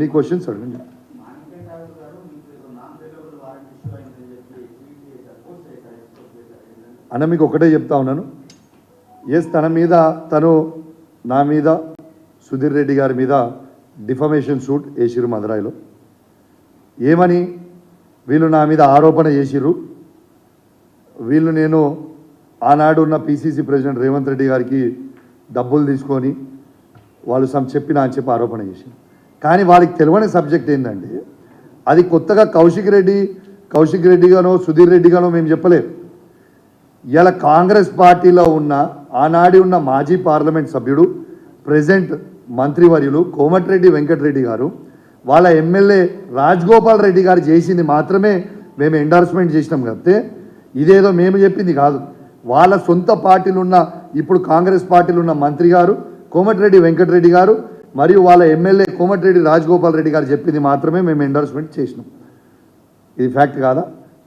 Any questions అడగండి. అన్న మీకు ఒకటే చెప్తా ఉన్నాను, ఎస్ తను నా మీద సుధీర్ రెడ్డి గారి మీద డిఫమేషన్ సూట్ వేసిరు మదురాయిలో. ఏమని వీళ్ళు నా మీద ఆరోపణ చేసిర్రు, వీళ్ళు నేను ఆనాడు ఉన్న పిసిసి ప్రెసిడెంట్ రేవంత్ రెడ్డి గారికి డబ్బులు తీసుకొని వాళ్ళు చెప్పిన అని చెప్పి ఆరోపణ చేశారు. కానీ వాళ్ళకి తెలియని సబ్జెక్ట్ ఏంటంటే అది కొత్తగా కౌశిక్ రెడ్డిగానో సుధీర్ రెడ్డిగానో మేము చెప్పలేదు. ఇలా కాంగ్రెస్ పార్టీలో ఉన్న ఆనాడి ఉన్న మాజీ పార్లమెంట్ సభ్యుడు ప్రెసిడెంట్ మంత్రివర్యులు కోమటిరెడ్డి వెంకటరెడ్డి గారు వాళ్ళ ఎమ్మెల్యే రాజగోపాల్ రెడ్డి గారు చేసింది మాత్రమే మేము ఎండార్స్మెంట్ చేసినాం కాబట్టి ఇదేదో మేము చెప్పింది కాదు. వాళ్ళ సొంత పార్టీలు ఉన్న ఇప్పుడు కాంగ్రెస్ పార్టీలు ఉన్న మంత్రి గారు కోమటిరెడ్డి వెంకటరెడ్డి గారు మరియు వాళ్ళ ఎమ్మెల్యే కోమటిరెడ్డి రాజగోపాల్ రెడ్డి గారు చెప్పింది మాత్రమే మేము ఎండార్స్మెంట్ చేసినాం. ఇది ఫ్యాక్ట్ కాదా?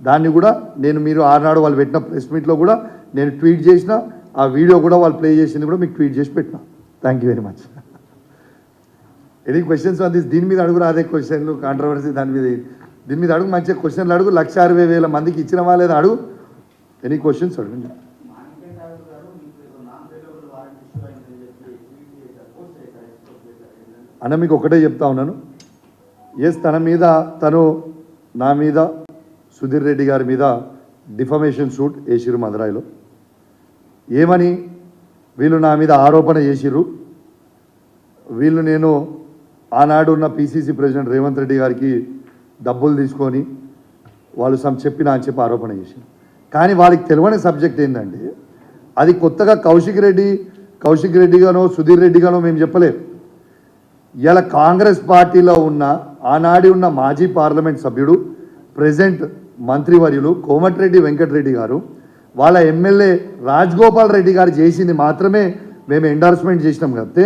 దాన్ని కూడా నేను మీరు ఆనాడు వాళ్ళు పెట్టిన ప్రెస్ మీట్లో కూడా నేను ట్వీట్ చేసిన, ఆ వీడియో కూడా వాళ్ళు ప్లే చేసింది కూడా మీకు ట్వీట్ చేసి పెట్టిన. Thank you very much. Any questions on this? దీని మీద అడుగురా, అదే క్వశ్చన్లు కాంట్రవర్సీ దీని మీద అడుగు, మంచిగా క్వశ్చన్లు అడుగు. 1,60,000 మందికి ఇచ్చినవా లేదా అడుగు. ఎనీ క్వశ్చన్స్ అడగండి. అన్న మీకు ఒకటే చెప్తా ఉన్నాను, ఎస్ తను నా మీద సుధీర్ రెడ్డి గారి మీద డిఫమేషన్ సూట్ వేసిరు మదురాయిలో. ఏమని వీళ్ళు నా మీద ఆరోపణ చేసిర్రు, వీళ్ళు నేను ఆనాడు ఉన్న పిసిసి ప్రెసిడెంట్ రేవంత్ రెడ్డి గారికి డబ్బులు తీసుకొని వాళ్ళు చెప్పిన అని చెప్పి ఆరోపణ చేశారు. కానీ వాళ్ళకి తెలియని సబ్జెక్ట్ ఏంటంటే అది కొత్తగా కౌశిక్ రెడ్డిగానో సుధీర్ రెడ్డిగానో మేము చెప్పలేదు. ఇలా కాంగ్రెస్ పార్టీలో ఉన్న ఆనాడి ఉన్న మాజీ పార్లమెంట్ సభ్యుడు ప్రెసిడెంట్ మంత్రివర్యులు కోమటిరెడ్డి వెంకటరెడ్డి గారు వాళ్ళ ఎమ్మెల్యే రాజగోపాల్ రెడ్డి గారు చేసింది మాత్రమే మేము ఎండార్స్మెంట్ చేసినాం కాబట్టి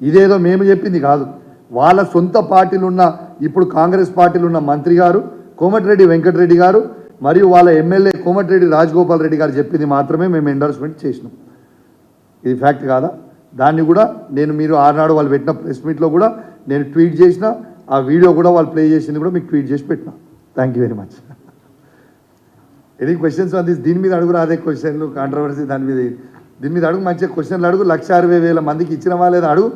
ఇదేదో మేము చెప్పింది కాదు. వాళ్ళ సొంత పార్టీలు ఉన్న ఇప్పుడు కాంగ్రెస్ పార్టీలు ఉన్న మంత్రి గారు కోమటిరెడ్డి వెంకటరెడ్డి గారు మరియు వాళ్ళ ఎమ్మెల్యే కోమటిరెడ్డి రాజగోపాల్ రెడ్డి గారు చెప్పింది మాత్రమే మేము ఎండార్స్మెంట్ చేసినాం. ఇది ఫ్యాక్ట్ కాదా? దాన్ని కూడా నేను మీరు ఆనాడు వాళ్ళు పెట్టిన ప్రెస్ మీట్లో కూడా నేను ట్వీట్ చేసిన, ఆ వీడియో కూడా వాళ్ళు ప్లే చేసింది కూడా మీకు ట్వీట్ చేసి పెట్టిన. Thank you very much. Any questions on this? దీని మీద అడుగురా, అదే క్వశ్చన్లు కాంట్రవర్సీ దీని మీద అడుగు, మంచిగా క్వశ్చన్లు అడుగు. 1,60,000 మందికి ఇచ్చినవా లేదా అడుగు.